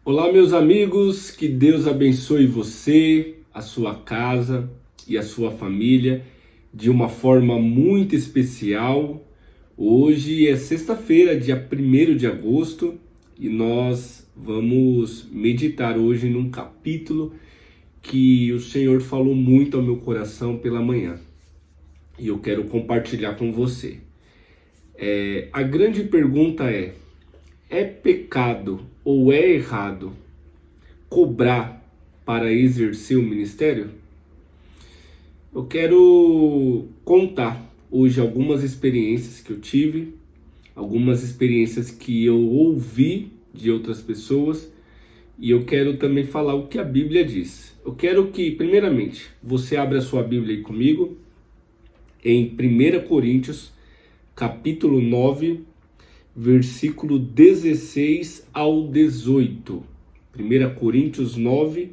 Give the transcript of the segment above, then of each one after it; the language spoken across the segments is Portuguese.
Olá, meus amigos, que Deus abençoe você, a sua casa e a sua família de uma forma muito especial. Hoje é sexta-feira, dia 1º de agosto, e nós vamos meditar hoje num capítulo que o Senhor falou muito ao meu coração pela manhã e eu quero compartilhar com você. A grande pergunta é pecado ou é errado cobrar para exercer o ministério? Eu quero contar hoje algumas experiências que eu tive, algumas experiências que eu ouvi de outras pessoas, e eu quero também falar o que a Bíblia diz. Eu quero que, primeiramente, você abra a sua Bíblia aí comigo em 1 Coríntios, capítulo 9, versículo 16 ao 18. 1 Coríntios 9,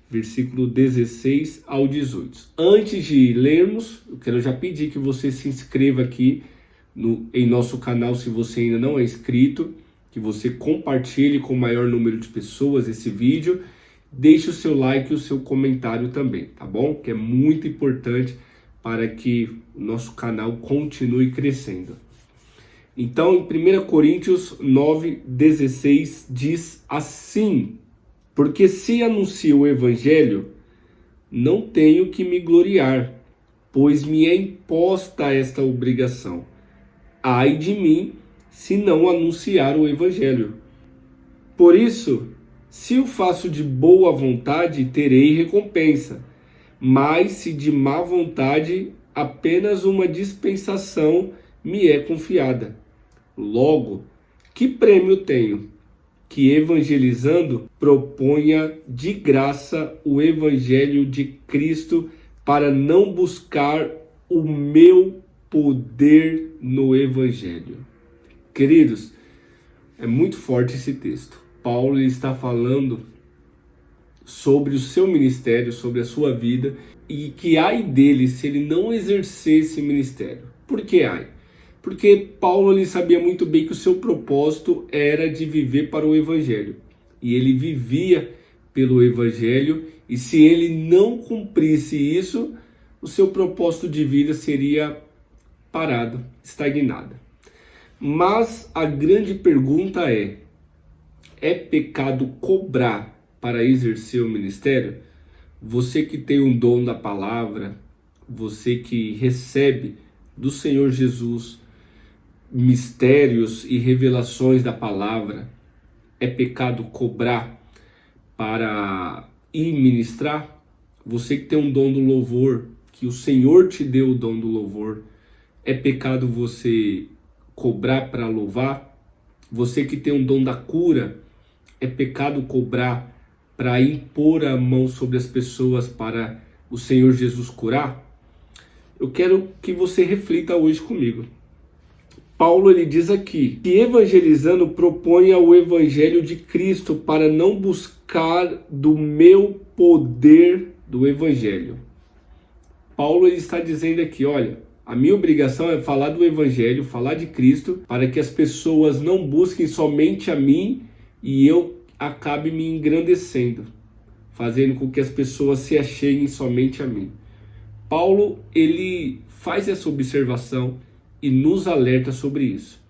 versículo 16 ao 18. Antes de lermos, eu quero já pedir que você se inscreva aqui em nosso canal, se você ainda não é inscrito, que você compartilhe com o maior número de pessoas esse vídeo, deixe o seu like e o seu comentário também, tá bom? Que é muito importante para que o nosso canal continue crescendo. Então, em 1 Coríntios 9, 16, diz assim: porque se anuncio o evangelho, não tenho que me gloriar, pois me é imposta esta obrigação. Ai de mim, se não anunciar o evangelho. Por isso, se o faço de boa vontade, terei recompensa, mas se de má vontade, apenas uma dispensação me é confiada. Logo, que prêmio tenho? Que evangelizando proponha de graça o evangelho de Cristo, para não buscar o meu poder no evangelho. Queridos, é muito forte esse texto. Paulo está falando sobre o seu ministério, sobre a sua vida, e que ai dele se ele não exercer esse ministério. Por que ai? Porque Paulo ele sabia muito bem que o seu propósito era de viver para o evangelho. E ele vivia pelo evangelho, e se ele não cumprisse isso, o seu propósito de vida seria parado, estagnado. Mas a grande pergunta é pecado cobrar para exercer o ministério? Você que tem um dom da palavra, você que recebe do Senhor Jesus mistérios e revelações da palavra, é pecado cobrar para ir ministrar? Você que tem um dom do louvor, que o Senhor te deu o dom do louvor, é pecado você cobrar para louvar? Você que tem um dom da cura, é pecado cobrar para impor a mão sobre as pessoas para o Senhor Jesus curar? Eu quero que você reflita hoje comigo. Paulo ele diz aqui que evangelizando proponha o evangelho de Cristo, para não buscar do meu poder do evangelho. Paulo ele está dizendo aqui, olha, a minha obrigação é falar do evangelho, falar de Cristo, para que as pessoas não busquem somente a mim e eu acabe me engrandecendo, fazendo com que as pessoas se acheguem somente a mim. Paulo ele faz essa observação e nos alerta sobre isso.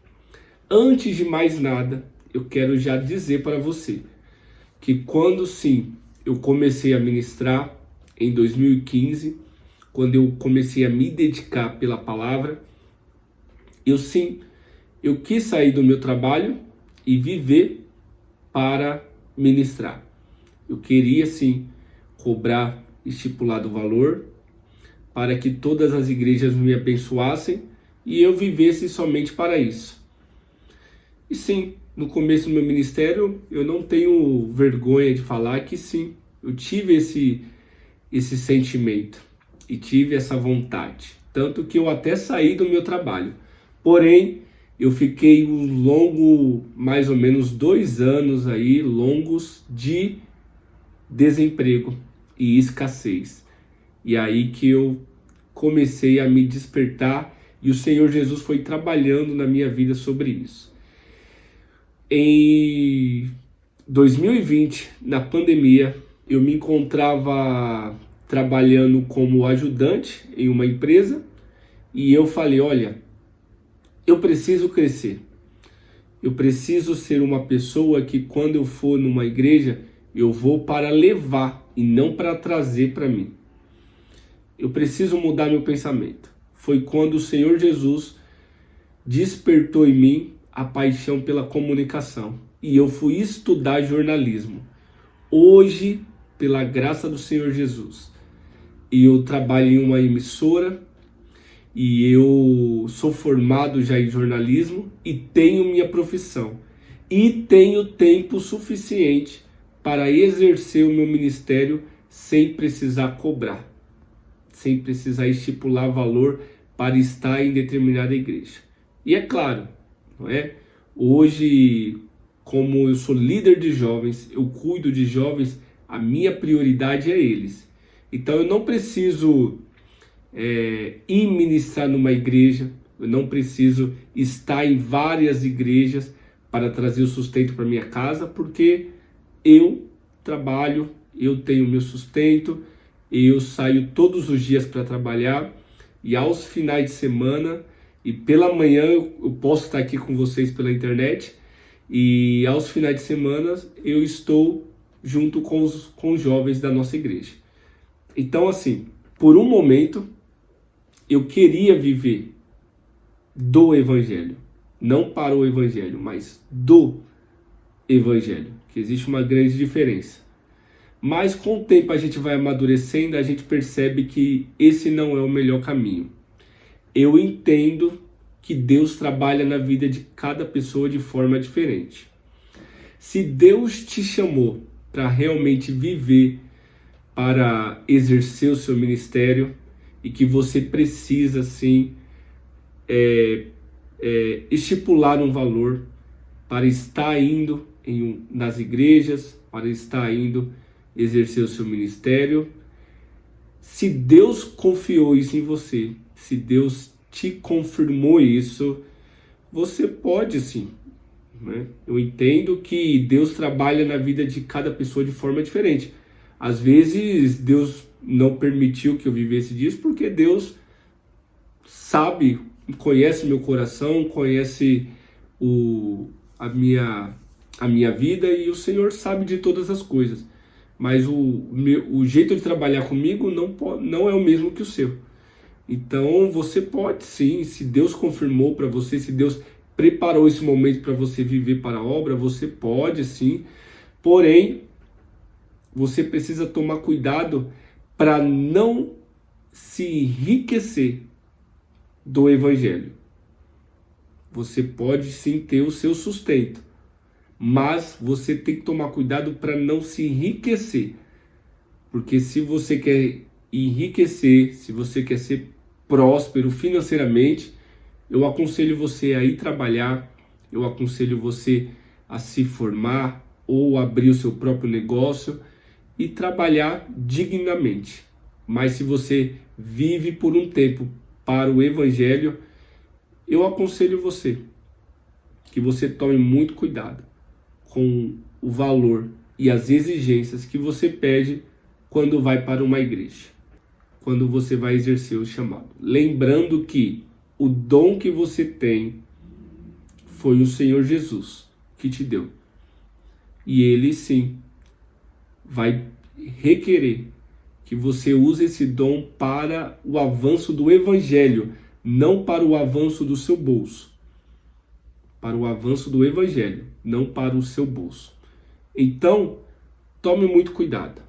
Antes de mais nada, eu quero já dizer para você que quando sim eu comecei a ministrar em 2015, quando eu comecei a me dedicar pela palavra, eu quis sair do meu trabalho e viver para ministrar. Eu queria sim cobrar estipulado valor para que todas as igrejas me abençoassem e eu vivesse somente para isso. E sim, no começo do meu ministério, eu não tenho vergonha de falar que sim, eu tive esse sentimento e tive essa vontade. Tanto que eu até saí do meu trabalho. Porém, eu fiquei mais ou menos 2 anos aí, longos de desemprego e escassez. E aí que eu comecei a me despertar, e o Senhor Jesus foi trabalhando na minha vida sobre isso. 2020, na pandemia, eu me encontrava trabalhando como ajudante em uma empresa e eu falei, olha, eu preciso crescer. Eu preciso ser uma pessoa que quando eu for numa igreja, eu vou para levar e não para trazer para mim. Eu preciso mudar meu pensamento. Foi quando o Senhor Jesus despertou em mim a paixão pela comunicação. E eu fui estudar jornalismo. Hoje, pela graça do Senhor Jesus, eu trabalho em uma emissora e eu sou formado já em jornalismo e tenho minha profissão. E tenho tempo suficiente para exercer o meu ministério sem precisar cobrar, sem precisar estipular valor para estar em determinada igreja. E é claro, não é? Hoje, como eu sou líder de jovens, eu cuido de jovens, a minha prioridade é eles. Então eu não preciso ir ministrar numa igreja, eu não preciso estar em várias igrejas para trazer o sustento para minha casa, porque eu trabalho, eu tenho meu sustento, eu saio todos os dias para trabalhar e aos finais de semana e pela manhã eu posso estar aqui com vocês pela internet e aos finais de semana eu estou junto com os jovens da nossa igreja. Então assim, por um momento eu queria viver do Evangelho, não para o Evangelho, mas do Evangelho, que existe uma grande diferença. Mas com o tempo a gente vai amadurecendo, a gente percebe que esse não é o melhor caminho. Eu entendo que Deus trabalha na vida de cada pessoa de forma diferente. Se Deus te chamou para realmente viver, para exercer o seu ministério, e que você precisa, sim, estipular um valor para estar indo nas igrejas, para estar indo exercer o seu ministério. Se Deus confiou isso em você, se Deus te confirmou isso, você pode sim, né? Eu entendo que Deus trabalha na vida de cada pessoa de forma diferente. Às vezes Deus não permitiu que eu vivesse disso porque Deus sabe, conhece meu coração, conhece a minha vida e o Senhor sabe de todas as coisas. Mas o jeito de trabalhar comigo não é o mesmo que o seu. Então você pode sim, se Deus confirmou para você, se Deus preparou esse momento para você viver para a obra, você pode sim. Porém, você precisa tomar cuidado para não se enriquecer do Evangelho. Você pode sim ter o seu sustento, mas você tem que tomar cuidado para não se enriquecer. Porque se você quer enriquecer, se você quer ser próspero financeiramente, eu aconselho você a ir trabalhar, eu aconselho você a se formar ou abrir o seu próprio negócio e trabalhar dignamente. Mas se você vive por um tempo para o Evangelho, eu aconselho você que você tome muito cuidado com o valor e as exigências que você pede quando vai para uma igreja, quando você vai exercer o chamado. Lembrando que o dom que você tem foi o Senhor Jesus que te deu. E Ele sim vai requerer que você use esse dom para o avanço do Evangelho, não para o avanço do seu bolso. Para o avanço do Evangelho, não para o seu bolso. Então, tome muito cuidado.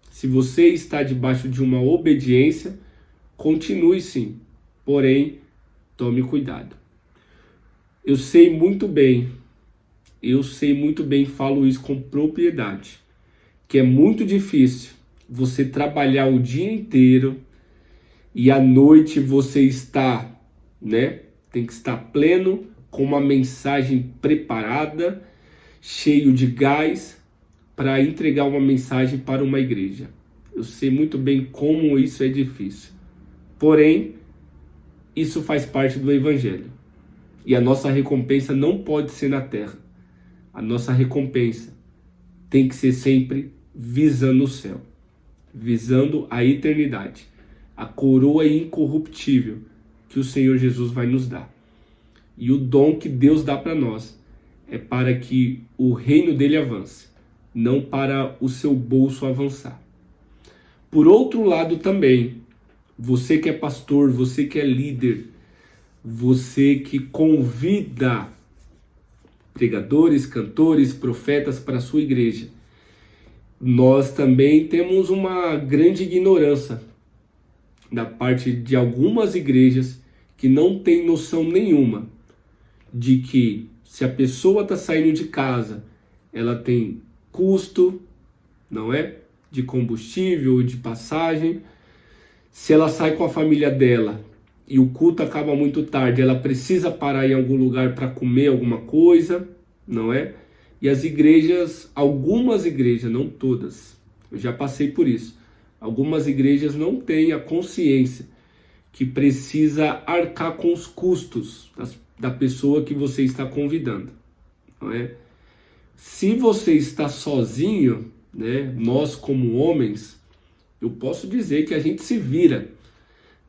Se você está debaixo de uma obediência, continue sim, porém, tome cuidado. Eu sei muito bem, falo isso com propriedade, que é muito difícil você trabalhar o dia inteiro e à noite você está, né? Tem que estar pleno, com uma mensagem preparada, cheio de gás, para entregar uma mensagem para uma igreja. Eu sei muito bem como isso é difícil. Porém, isso faz parte do Evangelho. E a nossa recompensa não pode ser na terra. a nossa recompensa tem que ser sempre visando o céu, visando a eternidade, a coroa incorruptível que o Senhor Jesus vai nos dar. E o dom que Deus dá para nós é para que o reino dele avance, não para o seu bolso avançar. Por outro lado também, você que é pastor, você que é líder, você que convida pregadores, cantores, profetas para a sua igreja, nós também temos uma grande ignorância da parte de algumas igrejas que não tem noção nenhuma de que se a pessoa está saindo de casa, ela tem custo, não é? De combustível, de passagem. Se ela sai com a família dela e o culto acaba muito tarde, ela precisa parar em algum lugar para comer alguma coisa, não é? E as igrejas, algumas igrejas, não todas, eu já passei por isso, algumas igrejas não têm a consciência que precisa arcar com os custos da pessoa que você está convidando, não é? Se você está sozinho, né, nós como homens, eu posso dizer que a gente se vira,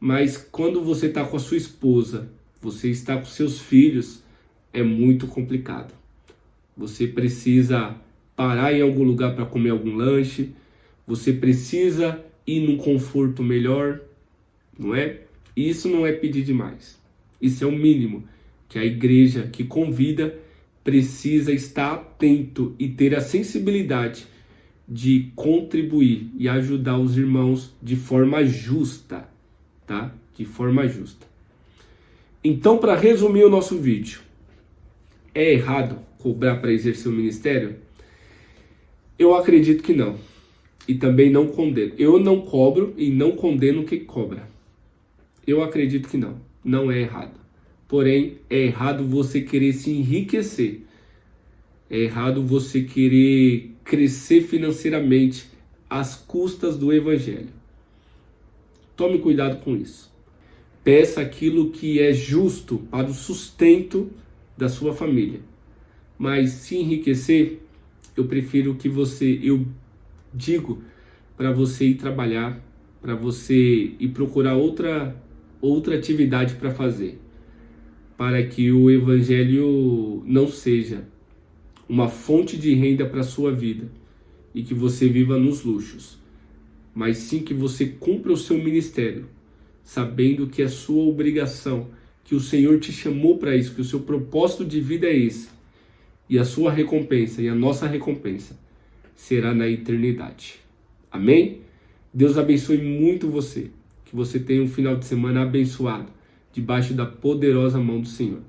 mas quando você está com a sua esposa, você está com seus filhos, é muito complicado. Você precisa parar em algum lugar para comer algum lanche, você precisa ir num conforto melhor, não é? Isso não é pedir demais. Isso é o mínimo que a igreja que convida precisa estar atento e ter a sensibilidade de contribuir e ajudar os irmãos de forma justa, tá? De forma justa. Então, para resumir o nosso vídeo, é errado cobrar para exercer o ministério? Eu acredito que não. E também não condeno. Eu não cobro e não condeno quem cobra. Eu acredito que não. Não é errado. Porém, é errado você querer se enriquecer. É errado você querer crescer financeiramente às custas do evangelho. Tome cuidado com isso. Peça aquilo que é justo para o sustento da sua família. Mas se enriquecer, eu prefiro que eu digo para você ir trabalhar, para você ir procurar outra atividade para fazer, para que o evangelho não seja uma fonte de renda para a sua vida e que você viva nos luxos, mas sim que você cumpra o seu ministério, sabendo que é sua obrigação, que o Senhor te chamou para isso, que o seu propósito de vida é esse, e a sua recompensa e a nossa recompensa será na eternidade. Amém? Deus abençoe muito você, que você tenha um final de semana abençoado, debaixo da poderosa mão do Senhor.